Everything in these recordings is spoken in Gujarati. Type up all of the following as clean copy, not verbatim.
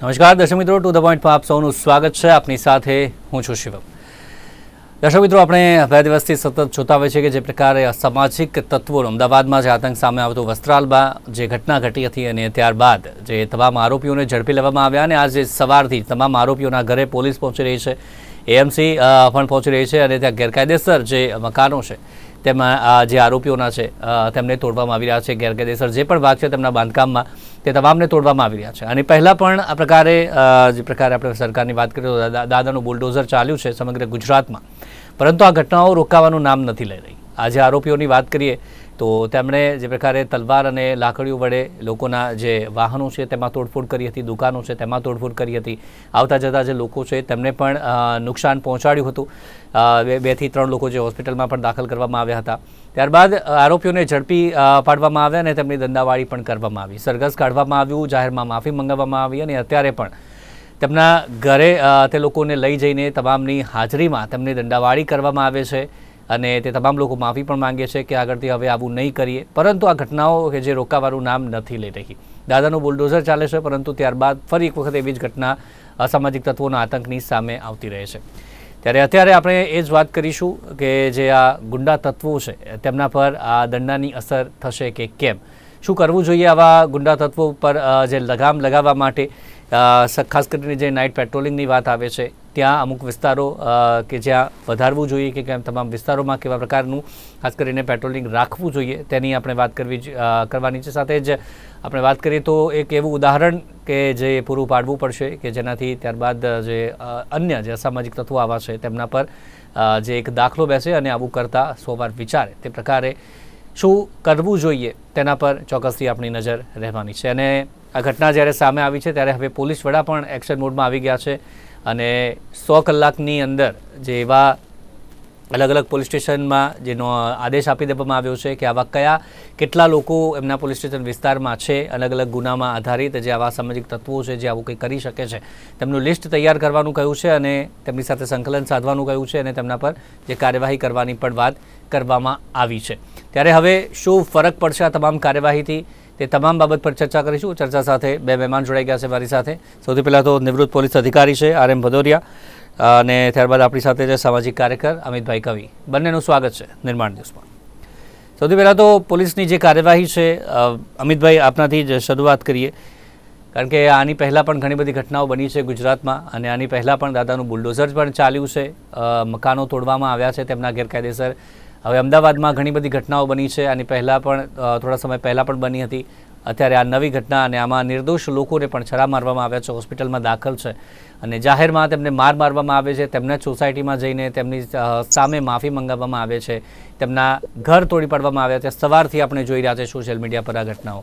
નમસ્કાર દર્શક મિત્રો, ટુ ધ પોઈન્ટમાં આપ સૌનું સ્વાગત છે. આપની સાથે હું છું શિવમ. દર્શક મિત્રો, આપણે 2 દિવસથી સતત જોતા હોય છે કે જે પ્રકારે અસામાજિક તત્વોનો અમદાવાદમાં જે આતંક સામે આવતો, વસ્ત્રાલમાં જે ઘટના ઘટી હતી અને ત્યારબાદ જે તમામ આરોપીઓને ઝડપી લેવામાં આવ્યા અને આજે સવારથી તમામ આરોપીઓના ઘરે પોલીસ પહોંચી રહી છે, એએમસી પણ પહોંચી રહી છે અને ત્યાં ગેરકાયદેસર જે મકાનો છે તેમાં જે આરોપીઓના છે તેમને તોડવામાં આવી રહ્યા છે. ગેરકાયદેસર જે પણ ભાગ છે તેમના બાંધકામમાં તે તમામને તોડવામાં આવી રહ્યા છે. અને પહેલાં પણ આ પ્રકારે જે પ્રકારે આપણે સરકારની વાત કરીએ તો દાદાનું બુલડોઝર ચાલ્યું છે સમગ્ર ગુજરાતમાં, પરંતુ આ ઘટનાઓ રોકાવાનું નામ નથી લઈ રહી. આજે આરોપીઓની વાત કરીએ તો તેમણે જે પ્રકારે તલવાર અને લાકડીઓ વડે લોકોના જે વાહનો છે તેમાં તોડફોડ કરી હતી, દુકાનો છે તેમાં તોડફોડ કરી હતી. આવતા જતા જે લોકો છે તેમને પણ નુકસાન પહોંચાડ્યું હતું. 2 થી 3 લોકો જે હોસ્પિટલમાં પણ દાખલ કરવામાં આવ્યા હતા. ત્યારબાદ આરોપીઓને ઝડપી પાડવામાં આવ્યા અને તેમની દંડાવાળી પણ કરવામાં આવી, સરઘસ કાઢવામાં આવ્યું, જાહેરમાં માફી મંગાવવામાં આવી અને અત્યારે પણ તેમના ઘરે તે લોકોને લઈ જઈને તમામની હાજરીમાં તેમની દંડાવાળી કરવામાં આવે છે અને તે તમામ લોકો માફી પણ માંગે છે કે આગળથી હવે આવું નહીં કરીએ. પરંતુ આ ઘટનાઓ કે જે રોકાવાનું નામ નથી લઈ રહી. દાદાનું બુલડોઝર ચાલે છે, પરંતુ ત્યારબાદ ફરી એક વખત એવી જ ઘટના અસામાજિક તત્વોના આતંકની સામે આવતી રહે છે. ત્યારે અત્યારે આપણે એ જ વાત કરીશું કે જે આ ગુંડા તત્વો છે તેમના પર આ દંડાની અસર થશે કે કેમ, શું કરવું જોઈએ આવા ગુંડા તત્વો પર જે લગામ લગાવવા માટે. ખાસ કરીને જે નાઇટ પેટ્રોલિંગની વાત આવે છે ત્યાં અમુક વિસ્તારો કે જ્યાં વધારવું જોઈએ કે કેમ, તમામ વિસ્તારોમાં કેવા પ્રકારનું ખાસ કરીને પેટ્રોલિંગ રાખવું જોઈએ તેની આપણે વાત કરવાની છે. સાથે જ આપણે વાત કરીએ તો એક એવું ઉદાહરણ કે જે પૂરું પાડવું પડશે કે જેનાથી ત્યારબાદ જે અન્ય જે અસામાજિક તત્વો આવા છે તેમના પર જે એક દાખલો બેસે અને આવું કરતાં 100 વાર વિચારે. તે પ્રકારે શું કરવું જોઈએ તેના પર ચોક્કસથી આપણી નજર રહેવાની છે. અને આ ઘટના જ્યારે સામે આવી છે ત્યારે હવે પોલીસ વડા પણ એક્શન મોડમાં આવી ગયા છે અને 100 કલાકની અંદર જે એવા અલગ અલગ પોલીસ સ્ટેશનમાં જેનો આદેશ આપી દેવામાં આવ્યો છે કે આવા કેટલા લોકો એમના પોલીસ સ્ટેશન વિસ્તારમાં છે અલગ અલગ ગુનામાં આધારિત જે આવા સામાજિક તત્વો છે જે આવું કંઈ કરી શકે છે તેમનું લિસ્ટ તૈયાર કરવાનું કહ્યું છે અને તેમની સાથે સંકલન સાધવાનું કહ્યું છે અને તેમના પર જે કાર્યવાહી કરવાની પણ વાત કરવામાં આવી છે. ત્યારે હવે શું ફરક પડશે આ તમામ કાર્યવાહીથી તે તમામ બાબત પર ચર્ચા કરીશું. ચર્ચા સાથે 2 મહેમાન જોડાઈ ગયા છે મારી સાથે. સૌથી પહેલાં તો નિવૃત્ત પોલીસ અધિકારી છે RM ભદૌરિયા અને ત્યારબાદ આપણી સાથે છે સામાજિક કાર્યકર અમિતભાઈ કવિ. બંનેનું સ્વાગત છે નિર્માણ ન્યૂઝમાં. સૌથી પહેલાં તો પોલીસની જે કાર્યવાહી છે અમિતભાઈ આપનાથી જ શરૂઆત કરીએ, કારણ કે આની પહેલાં પણ ઘણી બધી ઘટનાઓ બની છે ગુજરાતમાં અને આની પહેલાં પણ દાદાનું બુલડોઝર પણ ચાલ્યું છે, મકાનો તોડવામાં આવ્યા છે તેમના ગેરકાયદેસર. હવે અમદાવાદમાં ઘણી બધી ઘટનાઓ બની છે, આની પહેલાં પણ થોડા સમય પહેલાં પણ બની હતી. અત્યારે આ નવી ઘટના અને આમાં નિર્દોષ લોકોને પણ છરા મારવામાં આવ્યા છે, હોસ્પિટલમાં દાખલ છે અને જાહેરમાં તેમને મારવામાં આવે છે, તેમના સોસાયટીમાં જઈને તેમની સામે માફી મંગાવવામાં આવે છે, તેમના ઘર તોડી પાડવામાં આવ્યા છે. સવારથી આપણે જોઈ રહ્યા છે સોશિયલ મીડિયા પર આ ઘટનાઓ.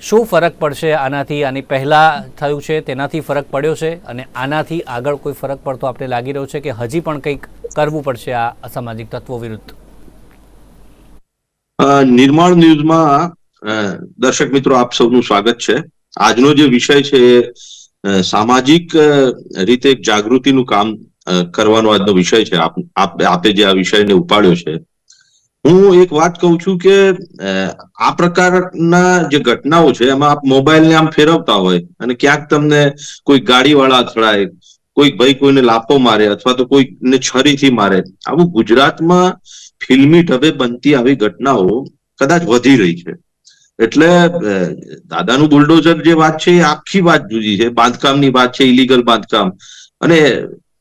શું ફરક પડશે આનાથી? આની પહેલાં થયું છે તેનાથી ફરક પડ્યો છે અને આનાથી આગળ કોઈ ફરક પડતો આપણે લાગી રહ્યો છે કે હજી પણ કંઈક કરવું પડશે આ અસામાજિક તત્વો વિરુદ્ધ? નિર્માણ ન્યૂઝમાં દર્શક મિત્રો આપ સૌનું સ્વાગત છે. આજનો જે વિષય છે એ સામાજિક રીતે જાગૃતિનું કામ કરવાનો આજનો વિષય છે. આપે જે આ વિષયને ઉપાડ્યો છે, હું એક વાત કહું છું કે આ પ્રકારના જે ઘટનાઓ છે એમાં આપ મોબાઈલને આમ ફેરવતા હોય અને ક્યાંક તમને કોઈ ગાડીવાળા અથડાય, કોઈ ભાઈ કોઈને લાફો મારે અથવા તો કોઈને છરીથી મારે, આવું ગુજરાતમાં ફિલ્મી ઢબે બનતી આવી ઘટનાઓ કદાચ વધી રહી છે. એટલે દાદાનું બુલડોઝર જે વાત છે એ આખી વાત જુદી છે, બાંધકામની વાત છે, ઇલીગલ બાંધકામ. અને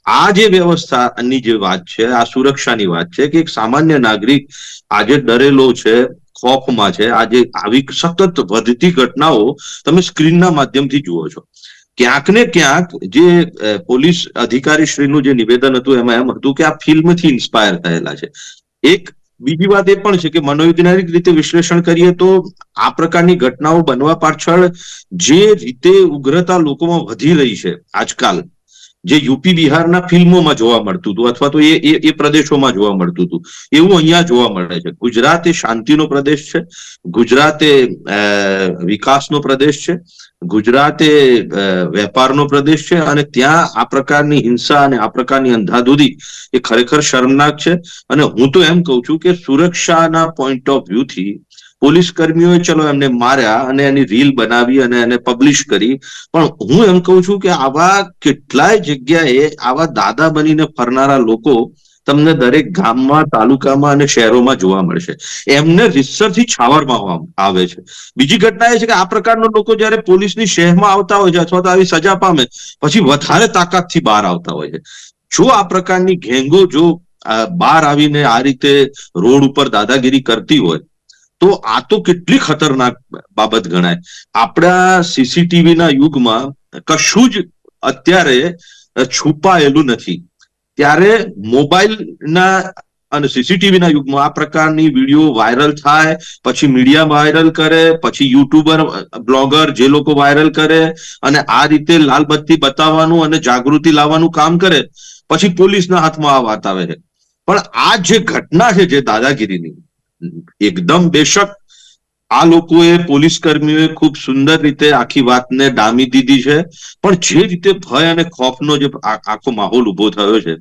આ જે વ્યવસ્થાની જે વાત છે, આ સુરક્ષાની વાત છે કે એક સામાન્ય નાગરિક આજે ડરેલો છે, ખોફમાં છે. આજે આવી સતત વધતી ઘટનાઓ તમે સ્ક્રીનના માધ્યમથી જુઓ છો. ક્યાંક ને ક્યાંક જે પોલીસ અધિકારી શ્રીનું જે નિવેદન હતું એમાં એમ હતું કે આ ફિલ્મથી ઇન્સ્પાયર થયેલા છે. એક બીજી વાત એ પણ છે કે મનોવૈજ્ઞાનિક રીતે વિશ્લેષણ કરીએ તો આ પ્રકારની ઘટનાઓ બનવા પાછળ જે રીતે ઉગ્રતા લોકોમાં વધી રહી છે આજકાલ, જે યુપી બિહારના ફિલ્મોમાં જોવા મળતું હતું અથવા તો એ પ્રદેશોમાં જોવા મળતું હતું, એવું અહીંયા જોવા મળે છે. ગુજરાત એ શાંતિનો પ્રદેશ છે, ગુજરાત એ વિકાસનો પ્રદેશ છે, ગુજરાત એ વેપારનો પ્રદેશ છે અને ત્યાં આ પ્રકારની હિંસા અને આ પ્રકારની અંધાધૂંધી એ ખરેખર શર્મનાક છે. અને હું તો એમ કહું છું કે સુરક્ષાના પોઈન્ટ ઓફ વ્યૂથી પોલીસ કર્મીઓએ ચલો એમને માર્યા અને એની રીલ બનાવી અને એને પબ્લિશ કરી, પણ હું એમ કહું છું કે આવા કેટલાય જગ્યાએ આવા દાદા બનીને ફરનારા લોકો તમને દરેક ગામમાં, તાલુકામાં અને શહેરોમાં જોવા મળશે. એમને રીતસરથી છાવરમાં આવે છે. બીજી ઘટના એ છે કે આ પ્રકારના લોકો જયારે પોલીસની શહેરમાં આવતા હોય છે અથવા તો આવી સજા પામે પછી વધારે તાકાતથી બહાર આવતા હોય છે. જો આ પ્રકારની ગેંગો જો બહાર આવીને આ રીતે રોડ ઉપર દાદાગીરી કરતી હોય તો આ તો કેટલી ખતરનાક બાબત ગણાય. આપણા સીસીટીવી ના યુગમાં કશું જ અત્યારે છુપાયેલું નથી. ત્યારે મોબાઈલના અને સીસીટીવી ના યુગમાં આ પ્રકારની વિડીયો વાયરલ થાય, પછી મીડિયા વાયરલ કરે, પછી યુટ્યુબર, બ્લોગર જે લોકો વાયરલ કરે અને આ રીતે લાલબત્તી બતાવવાનું અને જાગૃતિ લાવવાનું કામ કરે, પછી પોલીસના હાથમાં આ વાત આવે છે. પણ આ જે ઘટના છે જે દાદાગીરીની, એકદમ બેશક આ લોકોએ, પોલીસ કર્મીઓએ ખૂબ સુંદર રીતે આખી વાતને ડામી દીધી છે. પણ જે રીતે ભય અને ખોફનો જે આખો માહોલ ઉભો થયો છે,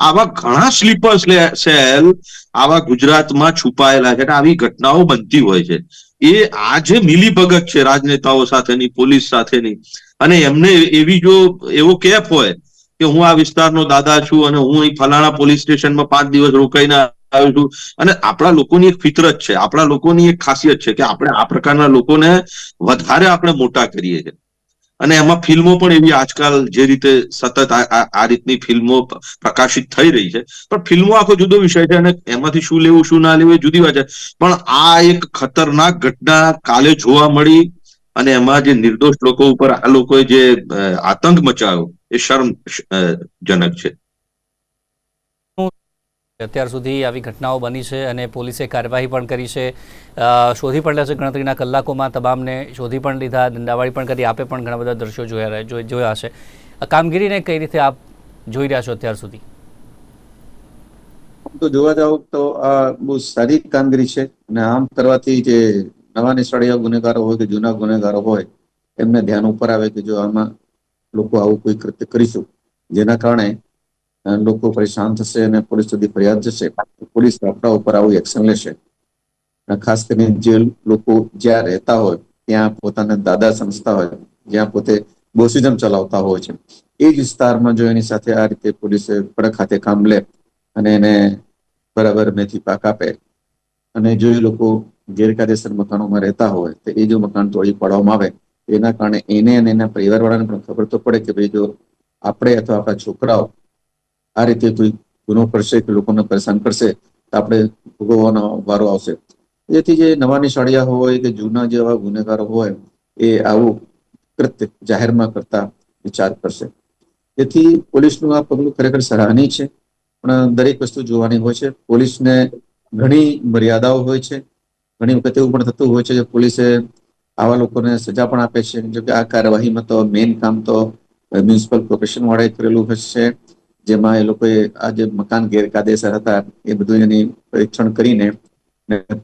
આવા ઘણા સ્લીપર સેલ આવા ગુજરાતમાં છુપાયેલા છે. આવી ઘટનાઓ બનતી હોય છે. એ આ જે મિલીભગત છે રાજનેતાઓ સાથેની, પોલીસ સાથેની, અને એમને એવી જો એવો કેફ હોય કે હું આ વિસ્તારનો દાદા છું અને હું અહીં ફલાણા પોલીસ સ્ટેશનમાં 5 દિવસ રોકાઈને આવ્યો છું. અને આપણા લોકોની એક ફિતરત છે, આપણા લોકોની એક ખાસિયત છે કે આપણે આ પ્રકારના લોકોને વધારે આપણે મોટા કરીએ છીએ. અને એમાં ફિલ્મો પણ એવી આજકાલ જે રીતે સતત આ રીતની ફિલ્મો પ્રકાશિત થઈ રહી છે, પણ ફિલ્મો આખો જુદો વિષય છે અને એમાંથી શું લેવું શું ના લેવું એ જુદી વાત છે. પણ આ એક ખતરનાક ઘટના કાલે જોવા મળી અને એમાં જે નિર્દોષ લોકો ઉપર આ લોકોએ જે આતંક મચાવ્યો એ શર્મજનક છે. અત્યાર સુધી આવી ઘટનાઓ બની છે અને પોલીસે કાર્યવાહી પણ કરી છે, શોધી પણ લેશે ગણતરીના કલાકોમાં, તમામને શોધી પણ લીધા, દંડાવાળી પણ કરી. આપે પણ ઘણા બધા દ્રશ્યો જોયા હશે. આ કામગીરીને કઈ રીતે આપ જોઈ રહ્યા છો અત્યાર સુધી? તો જોવા જાવ તો આ બહુ સારી કામગીરી છે અને આમ કરવાથી જે નવા નિષ્ણાત ગુનેગારો હોય કે જૂના ગુનેગારો હોય એમને ધ્યાન ઉપર આવે કે જો આમાં લોકો આવું કોઈ કૃત્ય કરીશું જેના કારણે લોકો પરેશાન થશે અને પોલીસ સુધી ફરિયાદ જશે, પોલીસ આપણા ઉપર આવું એક્શન લેશે. ખાસ કરીને જે લોકો જ્યાં રહેતા હોય ત્યાં પોતાના દાદા સમજતા હોય, જ્યાં પોતે બોસિઝમ ચલાવતા હોય છે, એ જ વિસ્તારમાં જો એની સાથે આ રીતે પોલીસે કડક હાથે કામ લે અને એને બરાબર મેથી પાક આપે અને જો એ લોકો ગેરકાયદેસર મકાનોમાં રહેતા હોય તો એ જો મકાન તોડી પાડવામાં આવે એના કારણે એને અને એના પરિવારવાળાને પણ ખબર તો પડે કે ભાઈ જો આપણે અથવા આપણા છોકરાઓ આ રીતે કોઈ ગુનો કરશે કે લોકોને પરેશાન કરશે તો આપણે ભોગવવાનો વારો આવશે. જેથી જે નવા નિશાળિયા હોય કે જૂના જેવા ગુનેગારો હોય એ આવું કૃત્ય જાહેરમાં કરતા વિચાર કરશે. તેથી પોલીસનું આ પગલું ખરેખર સરાહનીય છે. પણ દરેક વસ્તુ જોવાની હોય છે. પોલીસને ઘણી મર્યાદાઓ હોય છે. ઘણી વખત એવું પણ થતું હોય છે કે પોલીસે આવા લોકોને સજા પણ આપે છે. જો કે આ કાર્યવાહીમાં તો મેઇન કામ તો મ્યુનિસિપલ કોર્પોરેશન વાળાએ કરેલું હશે, જેમાં એ લોકોએ આ જે મકાન ગેરકાયદેસર હતા એ બધું એની પરીક્ષણ કરીને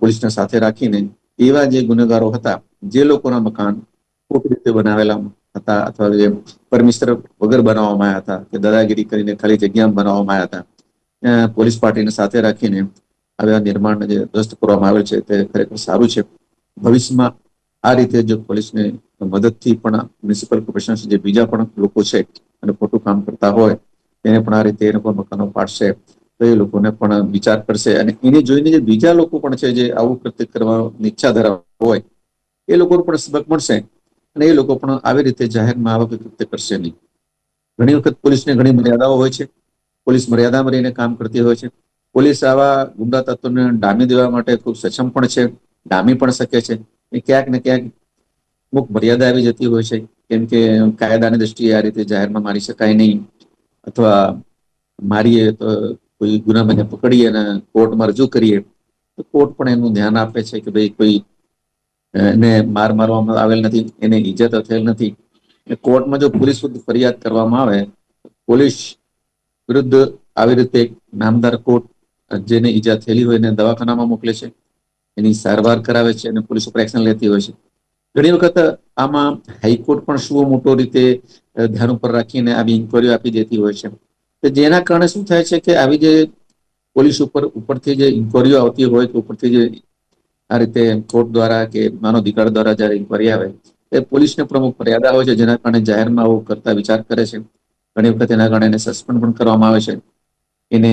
પોલીસને સાથે રાખીને એવા જે ગુનેગારો હતા, જે લોકોના મકાન ખોટી રીતે બનાવેલા હતા અથવા જે પરમિશન વગર બનાવવામાં આવ્યા હતા કે દાદાગીરી કરીને ખાલી જગ્યામાં બનાવવામાં આવ્યા હતા, પોલીસ પાર્ટીને સાથે રાખીને આવા નિર્માણને જે ધ્વસ્ત કરવામાં આવેલ છે તે ખરેખર સારું છે. ભવિષ્યમાં આ રીતે જો પોલીસને મદદથી પણ મ્યુનિસિપલ કોર્પોરેશન જે બીજા પણ લોકો છે અને ખોટું કામ કરતા હોય એને પણ આ રીતે એ લોકો મકાનો પાડશે તો એ લોકોને પણ વિચાર કરશે અને એને જોઈને જે બીજા લોકો પણ છે જે આવું કૃત્ય કરવાની ઈચ્છા ધરાવતા હોય એ લોકોને પણ સબક મળશે અને એ લોકો પણ આવી રીતે જાહેરમાં આવા કૃત્ય કરશે નહીં. ઘણી વખત પોલીસને ઘણી મર્યાદાઓ હોય છે. પોલીસ મર્યાદામાં રહીને કામ કરતી હોય છે. પોલીસ આવા ગુંડા તત્વોને ડામી દેવા માટે ખૂબ સક્ષમ પણ છે, ડામી પણ શકે છે. એ ક્યાંક ને ક્યાંક અમુક મર્યાદા આવી જતી હોય છે, કેમ કે કાયદાની દ્રષ્ટિએ આ રીતે જાહેરમાં મારી શકાય નહીં અથવા મારીએ તો કોઈ ગુનામાં પકડીએ અને કોર્ટમાં રજૂ કરીએ તો કોર્ટ પણ એનું ધ્યાન આપે છે કે ભાઈ કોઈ એને મારવામાં આવેલ નથી, એને ઈજા તો થયેલ નથી. કોર્ટમાં જો પોલીસ ફરિયાદ કરવામાં આવે, પોલીસ વિરુદ્ધ આવી રીતે નામદાર કોર્ટ જેને ઈજા થયેલી હોય એને દવાખાનામાં મોકલે છે, એની સારવાર કરાવે છે અને પોલીસ ઉપર એક્શન લેતી હોય છે. ઘણી વખત આમાં હાઈકોર્ટ પણ શું મોટો રીતે ધ્યાન ઉપર રાખીને આવી ઇન્કવાયરીઓ આપી દેતી હોય છે. જેના કારણે શું થાય છે કે આવી જે પોલીસ ઉપરથી જે ઇન્કવાયરીઓ આવતી હોય તો ઉપરથી જે આ રીતે કોર્ટ દ્વારા કે માનવ અધિકાર દ્વારા જયારે ઇન્કવાયરી આવે એ પોલીસને પ્રમુખ મર્યાદા હોય છે, જેના કારણે જાહેરમાં આવું કરતા વિચાર કરે છે. ઘણી વખત એના કારણે એને સસ્પેન્ડ પણ કરવામાં આવે છે, એને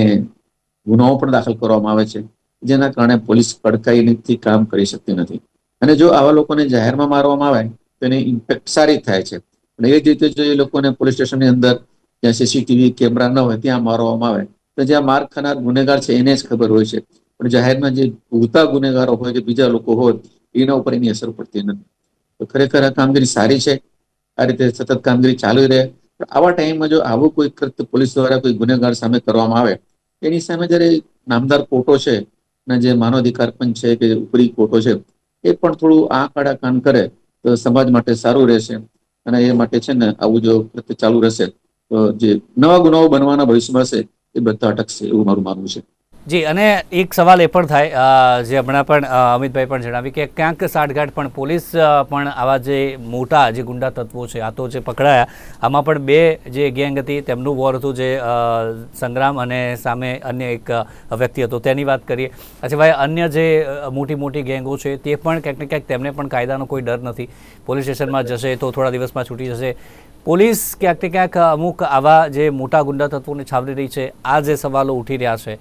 ગુનાઓ પણ દાખલ કરવામાં આવે છે, જેના કારણે પોલીસ કડકાઈથી કામ કરી શકતી નથી. અને જો આવા લોકોને જાહેરમાં મારવામાં આવે તો એની ઇમ્પેક્ટ સારી થાય છે. અને એ જ રીતે જો એ લોકોને પોલીસ સ્ટેશનની અંદર જ્યાં સીસીટીવી કેમેરા ન હોય ત્યાં મારવામાં આવે તો જ્યાં માર ખાનાર ગુનેગાર છે એને જ ખબર હોય છે, પણ જાહેરમાં જે ભૂગતા ગુનેગારો હોય કે બીજા લોકો હોય એના ઉપર એની અસર પડતી નથી. તો ખરેખર આ કામગીરી સારી છે. આ રીતે સતત કામગીરી ચાલુ રહે. પણ આવા ટાઈમમાં જો આવું કોઈ કૃત્ય પોલીસ દ્વારા કોઈ ગુનેગાર સામે કરવામાં આવે, એની સામે જયારે નામદાર કોર્ટો છે અને જે માનવ અધિકાર પંચ છે કે ઉપરી કોર્ટો છે એ પણ થોડું આંખ આડા કાન કરે તો સમાજ માટે સારું રહેશે. અને એ માટે છે ને આવું જો કૃત્ય ચાલુ રહેશે તો જે નવા ગુનાઓ બનવાના ભવિષ્યમાં હશે એ બધા અટકશે, એવું મારું માનવું છે. જી, અને એક સવાલ એ પણ થાય, જે હમણાં પણ અમિતભાઈ પણ જણાવી કે ક્યાંક સાઠગાંઠ પણ પોલીસ પણ આવા જે મોટા જે ગુંડા તત્વો છે, આ તો જે પકડાયા આમાં પણ 2 જે ગેંગ હતી તેમનું વોર હતું, જે સંગ્રામ અને સામે અન્ય એક વ્યક્તિ હતો તેની વાત કરીએ. આ સિવાય અન્ય જે મોટી ગેંગો છે તે પણ ક્યાંક ને ક્યાંક તેમને પણ કાયદાનો કોઈ ડર નથી. પોલીસ સ્ટેશનમાં જશે તો થોડા દિવસમાં છૂટી જશે. પોલીસ ક્યાંક ને ક્યાંક અમુક આવા જે મોટા ગુંડા તત્વોને છાવરી રહી છે. આ જે સવાલો ઉઠી રહ્યા છે,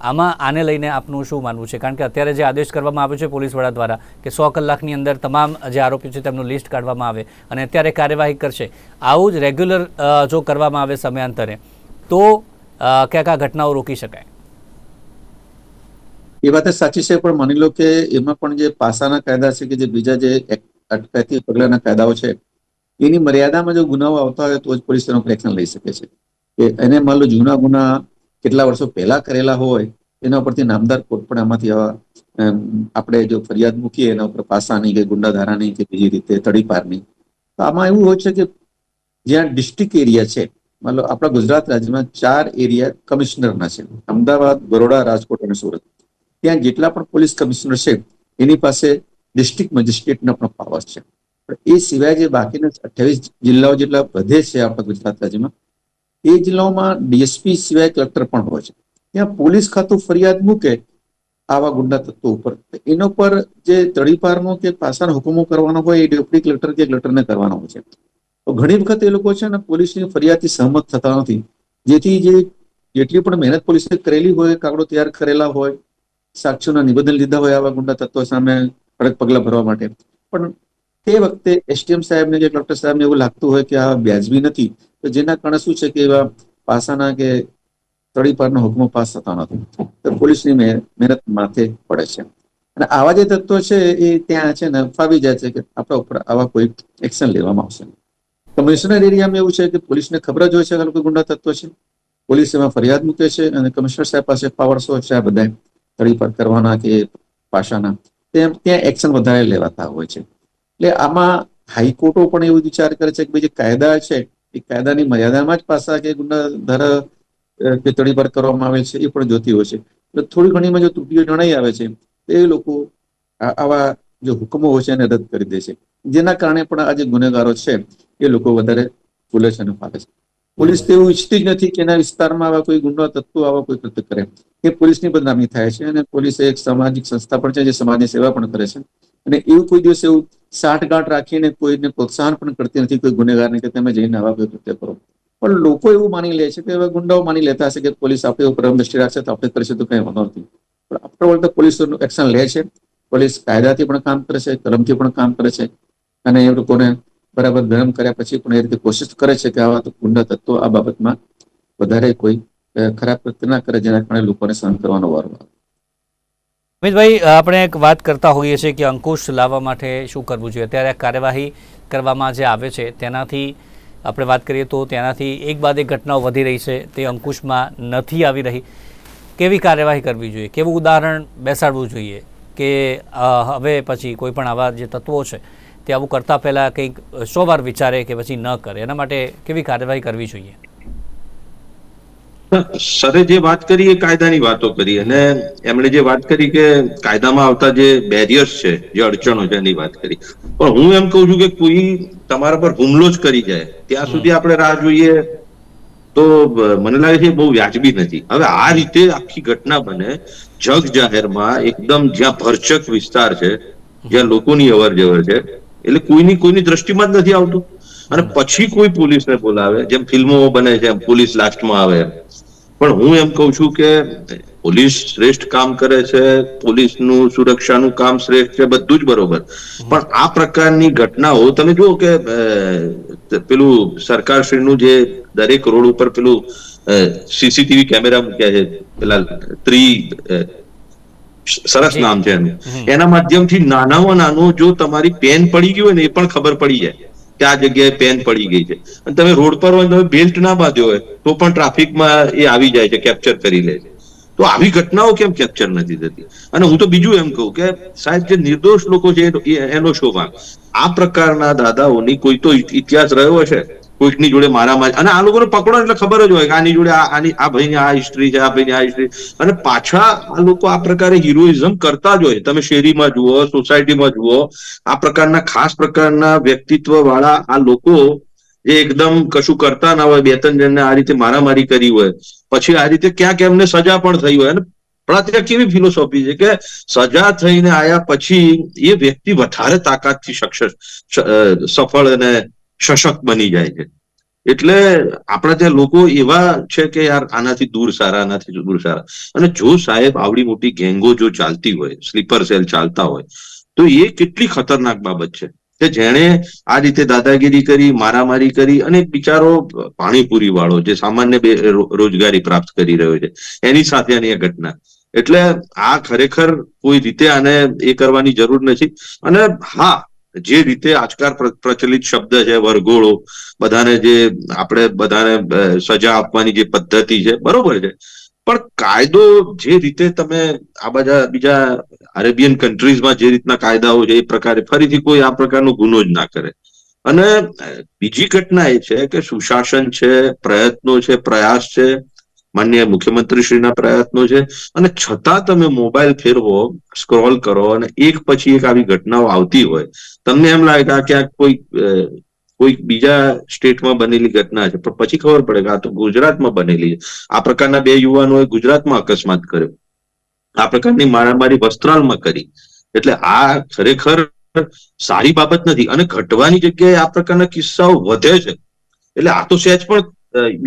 આમાં આને લઈને આપનું શું માનવું છે? કારણ કે અત્યારે જે આદેશ કરવામાં આવ્યો છે પોલીસ વડા દ્વારા કે 100 કલાકની અંદર તમામ જે આરોપીઓ છે તેમનું લિસ્ટ કાઢવામાં આવે અને અત્યારે કાર્યવાહી કરશે, આવું જ રેગ્યુલર જો કરવામાં આવે સમયાંતરે તો ક્યાંક આ ઘટનાઓ રોકી શકાય. એ વાત સાચી છે, પણ માની લો કે એમાં પણ જે પાસાના કાયદા છે કે જે બીજા જે અટકાયતી પગલાના કાયદાઓ છે એની મર્યાદામાં જો ગુનાઓ આવતા હોય તો જ પોલીસ તેનો એક્શન લઈ શકે છે. કે એને માન લો જૂના ગુના કેટલા વર્ષો પહેલા કરેલા હોય એના ઉપરથી નામદાર કોર્ટ પણ આમાંથી આપણે જો ફરિયાદ મૂકીએ એના ઉપર પાસાની કે ગુંડાધારાની કે બીજી રીતે તડીપારની, તો આમાં એવું હોય છે કે જ્યાં ડિસ્ટ્રિક્ટ એરિયા છે, માન લો આપણા ગુજરાત રાજ્યમાં 4 એરિયા કમિશનરના છે, અમદાવાદ, બરોડા, રાજકોટ અને સુરત. ત્યાં જેટલા પણ પોલીસ કમિશનર છે એની પાસે ડિસ્ટ્રિક્ટ મેજિસ્ટ્રેટના પણ પાવર છે. એ સિવાય જે બાકીના 28 જિલ્લાઓ જેટલા વધે છે આપણા ગુજરાત રાજ્યમાં, એ જિલ્લાઓમાં ડીએસપી સિવાય કલેક્ટર પણ હોય છે. ત્યાં પોલીસ ખાતું ફરિયાદ મૂકે આવા ગુંડા તત્વો ઉપર, એનો પર જે તડીપારનો કે પાસાનો હુકમો કરવાનો હોય એ ડેપ્યુટી કલેક્ટર કે કલેક્ટરને કરવાનો હોય છે. તો ઘણી વખત એ લોકો છે ને પોલીસની ફરિયાદથી સહમત થતા નથી, જેથી જેટલી પણ મહેનત પોલીસે કરેલી હોય, કાગળો તૈયાર કરેલા હોય, સાક્ષીઓના નિવેદન લીધા હોય આવા ગુંડા તત્વો સામે કડક પગલા ભરવા માટે, પણ તે વખતે એસડીએમ સાહેબને કે કલેક્ટર સાહેબને એવું લાગતું હોય કે આ વ્યાજબી નથી, તો જેના કારણે શું છે કે એવા પાસાના કે તડીપારના હુકમો પાસ થતા નથી, તો પોલીસની મહેનત માથે પડે છે. અને આવા જે તત્વો છે એ ત્યાં છે ને ફાવી જાય છે કે આપણા ઉપર આવા કોઈ એક્શન લેવામાં આવશે. કમિશનર એરિયામાં એવું છે કે પોલીસને ખબર જ હોય છે કે કોઈ ગુંડા તત્વો છે, પોલીસ એમાં ફરિયાદ મૂકે છે અને કમિશનર સાહેબ પાસે પાવર્સ હોય છે આ બધા તડીપાર કરવાના કે પાસાના, ત્યાં એક્શન વધારે લેવાતા હોય છે. એટલે આમાં હાઈકોર્ટો પણ એવું વિચાર કરે છે કે જે કાયદા છે એ કાયદાની મર્યાદામાં જ પાસા કે ગુંડા ધારા કે તડીપાર કરવામાં આવે છે એ પણ જોતી હોય છે. એટલે થોડી ઘણીમાં જો ત્રુટીઓ જણાઈ આવે છે તો એ લોકો આવા જે હુકમો હોય છે એને રદ કરી દે છે, જેના કારણે પણ આ જે ગુનેગારો છે એ લોકો વધારે ભૂલે છે અને ફાવે છે. પોલીસ તો એવું ઈચ્છતી જ નથી કે એના વિસ્તારમાં આવા કોઈ ગુંડા તત્વો આવા કોઈ કૃત્ય કરે, એ પોલીસની બદનામી થાય છે. અને પોલીસ એક સામાજિક સંસ્થા પણ છે જે સમાજની સેવા પણ કરે છે, અને એવું કોઈ દિવસ એવું સાઠગાંઠ રાખીને કોઈને પ્રોત્સાહન પણ કરતી નથી કોઈ ગુનેગારને કે તમે જઈને આવા કોઈ કૃત્ય કરો. પણ લોકો એવું માની લે છે કે એવા ગુંડાઓ માની લેતા હશે કે પોલીસ આપણે ઉપર દ્રષ્ટિ રાખશે તો આપણે કરીશું તો કઈ વાંધો નથી. પણ આપણે વળતા પોલીસ એક્શન લે છે, પોલીસ કાયદાથી પણ કામ કરે છે, કલમથી પણ કામ કરે છે, અને એ લોકોને બરાબર ગરમ કર્યા પછી પણ એ રીતે કોશિશ કરે છે કે આવા ગુંડા તત્વો આ બાબતમાં વધારે કોઈ ખરાબ કૃત્ય ના કરે, જેના કારણે લોકોને સહન કરવાનો વારો આવે. અમિતભાઈ, આપણે એક વાત કરતા હોઈએ છીએ કે અંકુશ લાવવા માટે શું કરવું જોઈએ. અત્યારે કાર્યવાહી કરવામાં જે આવે છે તેનાથી આપણે વાત કરીએ તો તેનાથી એક બાદ એક ઘટનાઓ વધી રહી છે, તે અંકુશમાં નથી આવી રહી. કેવી કાર્યવાહી કરવી જોઈએ, કેવું ઉદાહરણ બેસાડવું જોઈએ કે હવે પછી કોઈ પણ આવા જે તત્વો છે તે આવું કરતાં પહેલાં કંઈક 100 વાર વિચારે કે પછી ન કરે, એના માટે કેવી કાર્યવાહી કરવી જોઈએ? સરે જે વાત કરી એ કાયદાની વાતો કરી, અને એમણે જે વાત કરી કે કાયદામાં આવતા જે બેરિયર્સ છે, જે અડચણો છે એની વાત કરી. પણ હું એમ કહું છું કે કોઈ તમારા પર હુમલો જ કરી જાય ત્યાં સુધી આપણે રાહ જોઈએ તો મને લાગે છે બહુ વ્યાજબી નથી. હવે આ રીતે આખી ઘટના બને જગ જાહેરમાં, એકદમ જ્યાં ભરચક વિસ્તાર છે, જ્યાં લોકોની અવર જવર છે, એટલે કોઈની દ્રષ્ટિમાં જ નથી આવતું. અને પછી કોઈ પોલીસને બોલાવે, જેમ ફિલ્મો બને છે એમ પોલીસ લાસ્ટમાં આવે. પણ હું એમ કઉ છું કે પોલીસ શ્રેષ્ઠ કામ કરે છે, પોલીસનું સુરક્ષાનું કામ શ્રેષ્ઠ છે, બધું જ બરોબર. પણ આ પ્રકારની ઘટનાઓ તમે જુઓ કે પેલું સરકારશ્રીનું જે દરેક રોડ ઉપર પેલું સીસીટીવી કેમેરા મૂક્યા છે, પેલા સરસ નામ છે એનું, એના માધ્યમથી નાનામાં નાનું જો તમારી પેન પડી ગઈ હોય ને એ પણ ખબર પડી જાય કે આ જગ્યાએ પેન પડી ગઈ છે. અને તમે રોડ પર હોય, તમે બેલ્ટ ના બાંધ્યો હોય તો પણ ટ્રાફિકમાં એ આવી જાય છે, કેપ્ચર કરી લે છે. તો આવી ઘટનાઓ કેમ કેપ્ચર નથી થતી? અને હું તો બીજું એમ કહું કે સાહેબ, જે નિર્દોષ લોકો છે એનો શો ભાગ. આ પ્રકારના દાદાઓની કોઈ તો ઇતિહાસ રહ્યો હશે, કોઈકની જોડે મારામારી, અને આ લોકોને પકડો એટલે ખબર જ હોય કે આની જોડે આ ભાઈની આ હિસ્ટ્રી છે, આ ભાઈની આ હિસ્ટ્રી. અને પાછા આ લોકો આ પ્રકારે હિરોઇઝમ કરતા જ હોય. તમે શેરીમાં જુઓ, સોસાયટીમાં જુઓ, આ પ્રકારના ખાસ પ્રકારના વ્યક્તિત્વ વાળા આ લોકો જે એકદમ કશું કરતા ના હોય, 2-3 જણને આ રીતે મારામારી કરી હોય, પછી આ રીતે ક્યાંક એમને સજા પણ થઈ હોય. અને પણ ત્યાં કેવી ફિલોસોફી છે કે સજા થઈને આયા પછી એ વ્યક્તિ વધારે તાકાતથી સફળ અને સશક્ત બની જાય છે. એટલે આપણા ત્યાં લોકો એવા છે કે યાર આનાથી દૂર સારા, આનાથી દૂર સારા. અને જો સાહેબ આવડી મોટી ગેંગો જો ચાલતી હોય, સ્લીપર સેલ ચાલતા હોય, તો એ કેટલી ખતરનાક બાબત છે કે જેણે આ રીતે દાદાગીરી કરી, મારામારી કરી, અને એક બિચારો પાણીપુરી વાળો જે સામાન્ય રોજગારી પ્રાપ્ત કરી રહ્યો છે, એની સાથે આની ઘટના. એટલે આ ખરેખર કોઈ રીતે આને એ કરવાની જરૂર નથી. અને હા, જે રીતે આજકાલ પ્રચલિત શબ્દ છે વરઘોડો, બધાને જે આપણે બધાને સજા આપવાની જે પદ્ધતિ છે, બરોબર છે. પણ કાયદો જે રીતે તમે આ બધા બીજા અરેબિયન કન્ટ્રીઝમાં જે રીતના કાયદાઓ છે એ પ્રકારે ફરીથી કોઈ આ પ્રકારનો ગુનો જ ના કરે. અને બીજી ઘટના એ છે કે સુશાસન છે, પ્રયત્નો છે, પ્રયાસ છે, માનનીય મુખ્યમંત્રીશ્રીના પ્રયત્નો છે, અને છતાં તમે મોબાઈલ ફેરવો, સ્ક્રોલ કરો, અને એક પછી એક આવી ઘટનાઓ આવતી હોય, તમને એમ લાગે કે આ ક્યાંક કોઈ બીજા સ્ટેટમાં બનેલી ઘટના છે, પણ પછી ખબર પડે કે આ તો ગુજરાતમાં બનેલી છે. આ પ્રકારના 2 યુવાનોએ ગુજરાતમાં અકસ્માત કર્યો, આ પ્રકારની મારામારી વસ્ત્રાલમાં કરી. એટલે આ ખરેખર સારી બાબત નથી. અને ઘટવાની જગ્યાએ આ પ્રકારના કિસ્સાઓ વધે છે, એટલે આ તો સહેજ પણ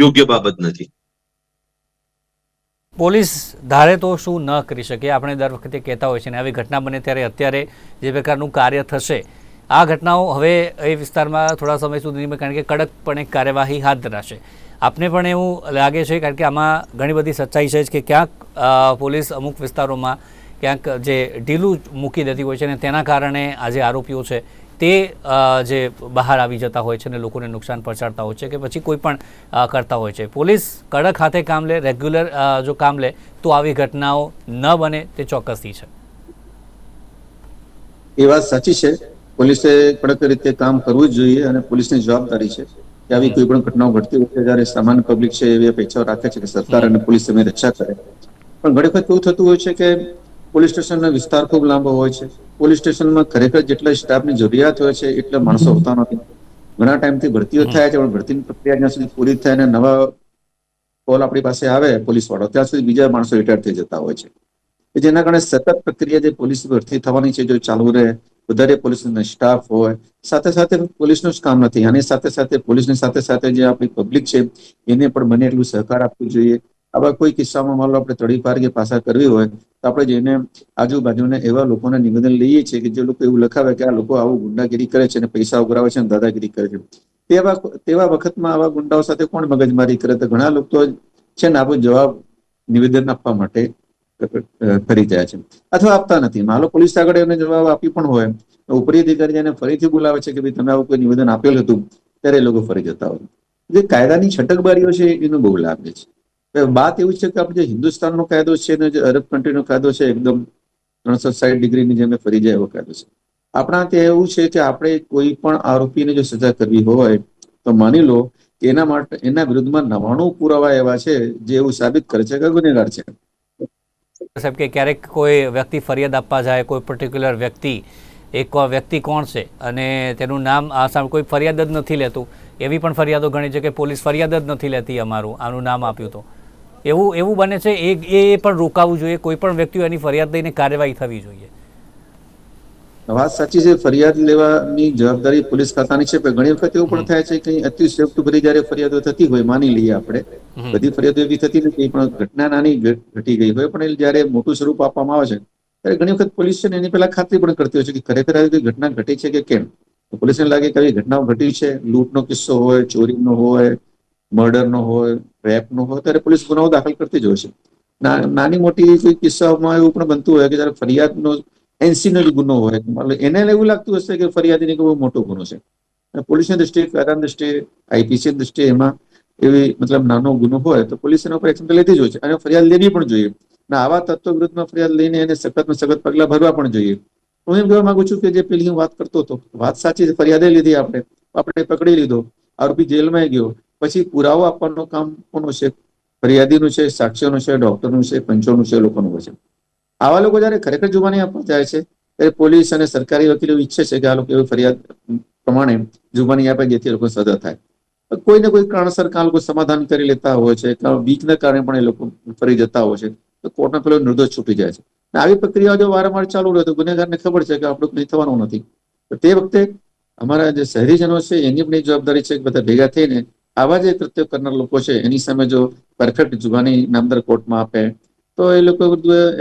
યોગ્ય બાબત નથી. પોલીસ ધારે તો શું ન કરી શકે, આપણે દર વખતે કહેતા હોય છે. અને આવી ઘટના બને ત્યારે અત્યારે જે પ્રકારનું કાર્ય થશે, આ ઘટનાઓ હવે એ વિસ્તારમાં થોડા સમય સુધી, કારણ કે કડકપણે કાર્યવાહી હાથ ધરાશે. આપને પણ એવું લાગે છે, કારણ કે આમાં ઘણી બધી સચ્ચાઈ છે કે ક્યાંક પોલીસ અમુક વિસ્તારોમાં ક્યાંક જે ઢીલું મૂકી દેતી હોય છે, અને તેના કારણે આ જે આરોપીઓ છે તે જે બહાર આવી જતા હોય છે અને લોકોને નુકસાન પહોંચાડતા હોય છે, કે પછી કોઈ પણ કરતા હોય છે. પોલીસ કડક હાથે કામ લે, રેગ્યુલર જો કામ લે, તો આવી ઘટનાઓ ન બને તે ચોક્કસથી છે. એ વાત સાચી છે. પોલીસે કડક રીતે કામ કરવું જ જોઈએ, અને પોલીસની જવાબદારી છે કે આવી કોઈ પણ ઘટનાઓ ઘટતી હોય જ્યારે સામાન્ય પબ્લિક છે એવી અપેક્ષાઓ રાખે છે કે સરકાર અને પોલીસ તેની રક્ષા કરે. પણ ઘણી વખત એવું થતું હોય છે કે પોલીસ સ્ટેશનનો વિસ્તાર ખૂબ લાંબો હોય છે. પોલીસ સ્ટેશનમાં ખરેખર જેટલા સ્ટાફની જરૂરિયાત હોય છે એટલા માણસો હોતા નથી. ઘણા ટાઈમથી ભરતીઓ થાય છે, પણ ભરતીની પ્રક્રિયા જ્યાં સુધી પૂરી થાય અને નવા કોલ આપણી પાસે આવે પોલીસ વાળો, ત્યાં સુધી બીજા માણસો રિટાયર થઈ જતા હોય છે. જેના કારણે સતત પ્રક્રિયા જે પોલીસ ભરતી થવાની છે જો ચાલુ રહે, વધારે પોલીસનો સ્ટાફ હોય, સાથે સાથે પોલીસનું જ કામ નથી, આની સાથે સાથે પોલીસની સાથે સાથે જે આપણી પબ્લિક છે એને પણ બને એટલું સહકાર આપવું જોઈએ. આવા કોઈ કિસ્સામાં માનો આપણે તડીપાર કે પાસા કરવી હોય તો આપણે જઈને આજુબાજુના એવા લોકોને નિવેદન લઈએ છીએ કે જે લોકો એવું લખાવે કે આ લોકો આવું ગુંડાગીરી કરે છે અને પૈસા ઉઘરાવે છે અને દાદાગીરી કરે છે. તેવા વખતમાં આવા ગુંડાઓ સાથે કોણ મગજમારી કરે? તો ઘણા લોકો છે ને આપણો જવાબ નિવેદન આપવા માટે કરી જાય છે, અથવા આપતા નથી. માલો પોલીસ આગળ એને જવાબ આપી પણ હોય, ઉપરી અધિકારી એને ફરીથી બોલાવે છે કે ભાઈ તમે આવું કોઈ નિવેદન આપેલું હતું, ત્યારે એ લોકો ફરી જતા હોય. જે કાયદાની છટકબારીઓ છે એનો બહુ લાભ છે. વાત એવું છે કે આપણે જે હિન્દુસ્તાનનો કાયદો છે અને જે અરબ કન્ટ્રીનો કાયદો છે એકદમ 360 ડિગ્રીની જેમ ફરી જાય એવો કાયદો છે. આપણા ત્યાં એવું છે કે આપણે કોઈ પણ આરોપીને જો સજા કરવી હોય તો માની લો કે એના વિરુદ્ધમાં 99 પુરાવા એવા છે જે એવું સાબિત કરે છે કે ગુનેગાર છે. સાહેબ, કે ક્યારેક કોઈ વ્યક્તિ ફરિયાદ આપવા જાય, કોઈ પર્ટિક્યુલર વ્યક્તિ એક વ્યક્તિ કોણ છે અને તેનું નામ સામે કોઈ ફરિયાદ જ નથી લેતું. એવી પણ ફરિયાદો ઘણી છે કે પોલીસ ફરિયાદ જ નથી લેતી આનું નામ આપ્યું તો એવું બને છે. એ પણ રોકાવું જોઈએ. કોઈ પણ વ્યક્તિઓ એની ફરિયાદ લઈને કાર્યવાહી થવી જોઈએ. વાત સાચી છે, ફરિયાદ લેવાની જવાબદારી પોલીસ ખાતાની છે, પણ ઘણી વખત એવું પણ થાય છે કે અતિશયોક્તિ ભરી જયારે ફરિયાદો થતી હોય, માની લઈએ આપણે બધી ફરિયાદો એવી થતી નથી, પણ ઘટના નાની ઘટી ગઈ હોય, પણ જયારે મોટું સ્વરૂપ આપવામાં આવે છે ત્યારે ઘણી વખત પોલીસ છે ને એની પહેલા ખાતરી પણ કરતી હોય છે કે ખરેખર આવી કોઈ ઘટના ઘટી છે કે કેમ. પોલીસને લાગે કે આવી ઘટનાઓ ઘટી છે, લૂંટનો કિસ્સો હોય, ચોરીનો હોય, મર્ડરનો હોય, રેપનો હોય, ત્યારે પોલીસ ગુનાઓ દાખલ કરતી જ હોય છે. નાની મોટી કોઈ કિસ્સાઓમાં એવું પણ બનતું હોય કે જયારે ફરિયાદનો એનસીનો જ ગુનો હોય, એને એવું લાગતું હશે કે ફરિયાદીને બહુ મોટો ગુનો છે. પોલીસની દ્રષ્ટિએ, કાયદાની દ્રષ્ટિએ, આઈપીસી દ્રષ્ટિએ એમાં એવી મતલબ નાનો ગુનો હોય તો પોલીસ એના ઉપર એક્શન લેતી જ હોય છે અને ફરિયાદ લેવી પણ જોઈએ. અને આવા તત્વો વિરુદ્ધમાં ફરિયાદ લઈને એને સખતમાં સખત પગલા ભરવા પણ જોઈએ. હું એમ કહેવા માંગુ છું કે જે પેલી હું વાત કરતો હતો, વાત સાચી છે, ફરિયાદે લીધી, આપણે પકડી લીધો, આરોપી જેલમાં ગયો, પછી પુરાવો આપવાનું કામ કોનું છે? ફરિયાદીનું છે, સાક્ષીઓનું છે, ડોક્ટરનું છે, પંચોનું છે, લોકોનું છે. આવા લોકો જયારે ખરેખર જુબાની આપવા જાય છે ત્યારે પોલીસ અને સરકારી વકીલો ઈચ્છે છે કે આ લોકો એવી ફરિયાદ પ્રમાણે જુબાની આપે જેથી લોકો સજા થાય. કોઈને કોઈ કારણસર કાં લોકો સમાધાન કરી લેતા હોય છે, બીકના કારણે પણ એ લોકો ફરી જતા હોય છે, તો કોર્ટનો પેલો નિર્દોષ છૂટી જાય છે. આવી પ્રક્રિયા જો વારંવાર ચાલુ રહે તો ગુનેગારને ખબર છે કે આપણું કંઈ થવાનું નથી. તો તે વખતે અમારા જે શહેરીજનો છે એની પણ જવાબદારી છે કે બધા ભેગા થઈને આવા જે કૃત્યો કરનાર લોકો છે એની સામે જો પરફેક્ટ જુબાની નામદાર કોર્ટમાં આપે તો એ લોકો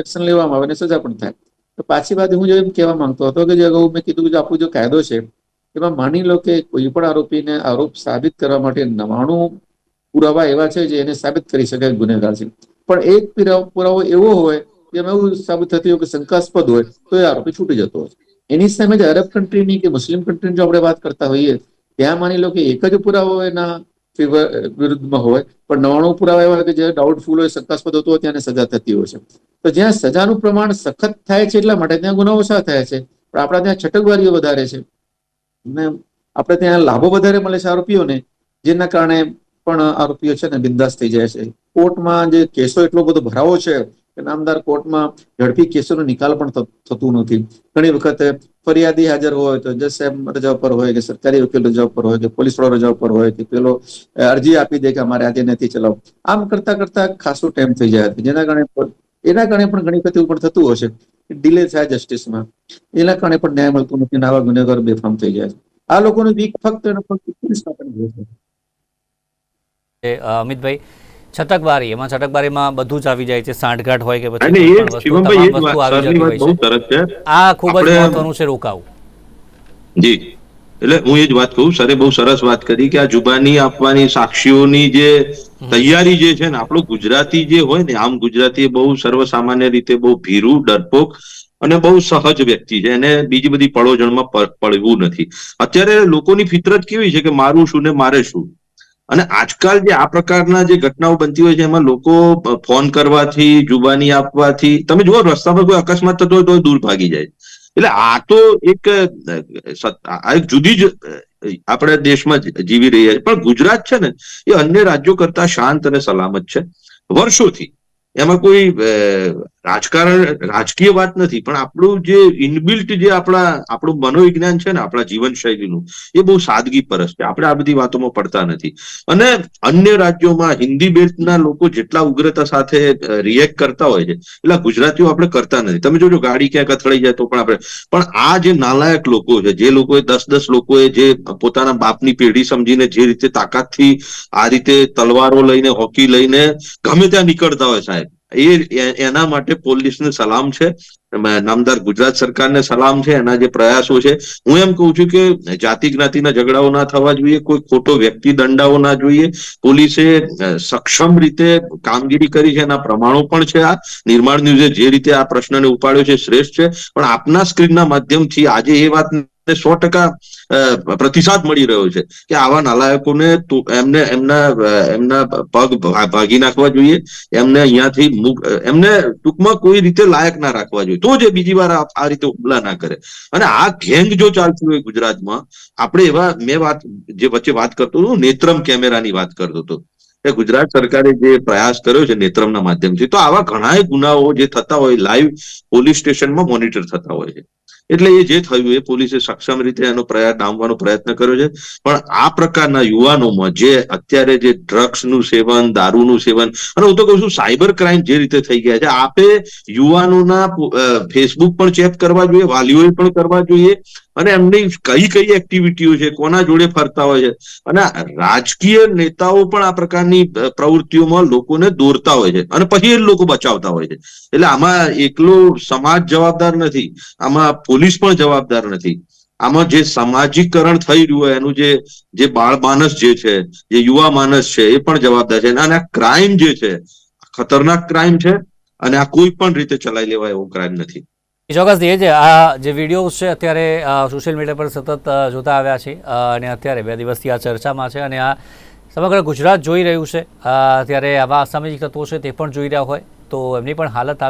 એક્શન લેવામાં આવે અને સજા પણ થાય. તો પાછી વાત હું એમ કહેવા માંગતો હતો કે જે અગાઉ મેં કીધું કે આપણો જો કાયદો છે એમાં માની લો કે કોઈ પણ આરોપીને આરોપ સાબિત કરવા માટે 99 પુરાવા એવા છે જે એને સાબિત કરી શકાય ગુનેગાર છે, પણ એક પુરાવો એવો હોય જેમાં એવું સાબિત થતું હોય કે શંકાસ્પદ હોય તો એ આરોપી છૂટી જતો હોય. એની સામે જે અરબ કન્ટ્રીની કે મુસ્લિમ કન્ટ્રીની જો આપણે વાત કરતા હોઈએ ત્યાં માની લો કે એક જ પુરાવો એના વિરુદ્ધમાં હોય, પણ 99 પુરાવા એવા કે જે ડાઉટફુલ હોય, શંકાસ્પદ હોતો હોય ત્યાં સજા થતી હોય છે. તો જ્યાં સજાનું પ્રમાણ સખત થાય છે એટલા માટે ત્યાં ગુનાઓ ઓછા થાય છે, પણ આપણા ત્યાં છટકબારીઓ વધારે છે ને આપણે ત્યાં લાભો વધારે મળે છે આરોપીઓને, જેના કારણે પણ આરોપીઓ છે ને બિંદાસ થઈ જાય છે. કોર્ટમાં જે કેસો એટલો બધો ભરાવો છે કે નામદાર કોર્ટમાં ઝડપી કેસોનો નિકાલ પણ થતું નથી. ઘણી વખત ફરિયાદી હાજર હોય તો જજ સાહેબ રજા પર હોય કે સરકારી વકીલ રજા પર હોય કે પોલીસ વાળો રજા પર હોય કે પેલો અરજી આપી દે કે અમારે આજે નથી ચલાવવું. આમ કરતા કરતા ખાસો ટાઈમ થઈ જાય, એના કારણે પણ ઘણી વખત એવું પણ થતું હશે ડિલે થાય જસ્ટિસમાં, એના કારણે પણ ન્યાય મળતું નથી, આવા ગુનેગારો બેફામ થઈ જાય છે. આ લોકોનું વીક ફક્ત અને ફક્ત પોલીસ ખાતાની હોય છે. અમિતભાઈ, છટકબારીમાં બધું જ આવી જાય છે, સાંઠગાંઠ હોય કે પછી અને કોઈ એ પણ વસ્તુ, શિવમભાઈ તમામ એ વસ્તુ વાત આવી સરની જતી વાત હોય બહુ છે. સરસ છે. આ ખૂબ જ આપણે મહત્વનું છે રોકાવું. જી, એટલે હું એ જ વાત કહું, સરે બહુ સરસ વાત કરી કે આ જુબાની આપવાની સાક્ષીઓની જે તૈયારી જે છે ને, આપણું ગુજરાતી જે હોય ને, આમ ગુજરાતી બહુ સર્વસામાન્ય રીતે બહુ ભીરું, ડરપોક અને બહુ સહજ વ્યક્તિ છે, એને બીજી બધી પળોજણમાં પડવું નથી. અત્યારે લોકોની ફિતરત કેવી છે કે મારું શું ને મારે શું, અને આજકાલ જે આ પ્રકારના જે ઘટનાઓ બનતી હોય છે એમાં લોકો ફોન કરવાથી, જુબાની આપવાથી, તમે જુઓ રસ્તા પર કોઈ અકસ્માત થતો હોય તો દૂર ભાગી જાય. એટલે આ તો એક જુદી જ આપણે દેશમાં જીવી રહ્યા છીએ, પણ ગુજરાત છે ને એ અન્ય રાજ્યો કરતા શાંત અને સલામત છે વર્ષોથી. એમાં કોઈ રાજકીય વાત નથી, પણ આપણું જે ઇનબિલ્ટ જે આપણું મનોવિજ્ઞાન છે ને, આપણા જીવનશૈલીનું, એ બહુ સાદગી પરસ છે. આપણે આ બધી વાતોમાં પડતા નથી. અને અન્ય રાજ્યોમાં હિન્દી બેલ્ટના લોકો જેટલા ઉગ્રતા સાથે રિએક્ટ કરતા હોય છે એટલે ગુજરાતીઓ આપણે કરતા નથી. તમે જોજો ગાડી ક્યાંક અથડાઈ જાય તો પણ આ જે નાલાયક લોકો છે, જે લોકોએ 10 લોકોએ જે પોતાના બાપની પેઢી સમજીને જે રીતે તાકાતથી આ રીતે તલવારો લઈને, હોકી લઈને ગમે ત્યાં નીકળતા હોય સાહેબ, એના માટે પોલીસને સલામ છે, નામદાર ગુજરાત સરકારને સલામ છે, એના જે પ્રયાસો છે. હું એમ કહું છું કે જાતિ જ્ઞાતિના ઝઘડાઓ ના થવા જોઈએ, કોઈ ખોટો વ્યક્તિ દંડાવો ના જોઈએ. પોલીસે સક્ષમ રીતે કામગીરી કરી છે, એના પ્રમાણો પણ છે. આ નિર્માણ ન્યૂઝે જે રીતે આ પ્રશ્નને ઉપાડ્યો છે શ્રેષ્ઠ છે, પણ આપના સ્ક્રીનના માધ્યમથી આજે એ વાતને 100% પ્રતિસાદ મળી રહ્યો છે કે આવા નાલાયકોને એમના પગ ભાગી નાખવા જોઈએ, એમને અહીંયાથી એમને ટૂંકમાં કોઈ રીતે લાયક ના રાખવા જોઈએ, તો જે બીજી વાર આ રીતે હુમલા ના કરે. અને આ ગેંગ જો ચાલતી હોય ગુજરાતમાં, આપણે મેં જે વચ્ચે વાત કરતો હતો, નેત્રમ કેમેરાની વાત કરતો હતો, ગુજરાત સરકારે જે પ્રયાસ કર્યો છે નેત્રમના માધ્યમથી, તો આવા ઘણા ગુનાઓ જે થતા હોય લાઈવ પોલીસ સ્ટેશનમાં મોનિટર થતા હોય છે. એટલે એ જે થયું એ પોલીસે સક્ષમ રીતે એનો ડામવાનો પ્રયત્ન કર્યો છે. પણ આ પ્રકારના યુવાનોમાં જે અત્યારે જે ડ્રગ્સનું સેવન, દારૂનું સેવન, અને હું તો કહું છું સાયબર ક્રાઇમ જે રીતે થઈ ગયા છે, આપે યુવાનોના ફેસબુક પણ ચેક કરવા જોઈએ, વાલીઓએ પણ કરવા જોઈએ, અને એમની કઈ કઈ એક્ટિવિટીઓ છે, કોના જોડે ફરતા હોય છે, અને રાજકીય નેતાઓ પણ આ પ્રકારની પ્રવૃત્તિઓમાં લોકોને દોરતા હોય છે અને પછી એ લોકો બચાવતા હોય છે. એટલે આમાં એકલો સમાજ જવાબદાર નથી, આમાં પોલીસ પણ જવાબદાર નથી. આમાં જે સામાજિકકરણ થઈ રહ્યું હોય એનું જે બાળ માનસ જે છે, જે યુવા માનસ છે, એ પણ જવાબદાર છે. અને આ ક્રાઇમ જે છે ખતરનાક ક્રાઇમ છે, અને આ કોઈ પણ રીતે ચલાવી લેવાય એવો ક્રાઇમ નથી. ચોક્કસથી એ છે. આ જે વિડીયોઝ છે અત્યારે સોશિયલ મીડિયા પર સતત જોતા આવ્યા છે, અને અત્યારે 2 દિવસથી આ ચર્ચામાં છે, અને આ સમગ્ર ગુજરાત જોઈ રહ્યું છે. ત્યારે આવા અસામાજિક તત્વો છે તે પણ જોઈ રહ્યા હોય તો એમની પણ હાલત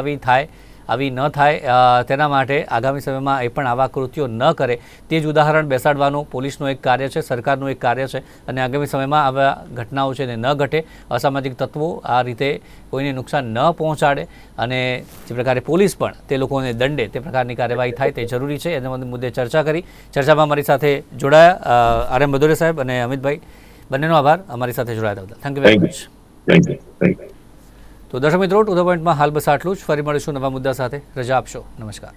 આવી ન થાય તેના માટે આગામી સમયમાં એ પણ આવા કૃત્યો ન કરે તે જ ઉદાહરણ બેસાડવાનું પોલીસનું એક કાર્ય છે, સરકારનું એક કાર્ય છે, અને આગામી સમયમાં આવા ઘટનાઓ છે ને ન ઘટે, અસામાજિક તત્વો આ રીતે કોઈને નુકસાન ન પહોંચાડે, અને જે પ્રકારે પોલીસ પણ તે લોકોને દંડે તે પ્રકારની કાર્યવાહી થાય તે જરૂરી છે. એના મુદ્દે ચર્ચા કરી. ચર્ચામાં અમારી સાથે જોડાયા RM ભદૌરિયા સાહેબ અને અમિતભાઈ, બંનેનો આભાર અમારી સાથે જોડાયા હતા. Thank you very much. Thank you. તો દર્શક મિત્રો, ટુ ધ પોઈન્ટમાં હાલ બસ આટલું જ. ફરી મળીશું નવા મુદ્દા સાથે. રજા આપશો. નમસ્કાર.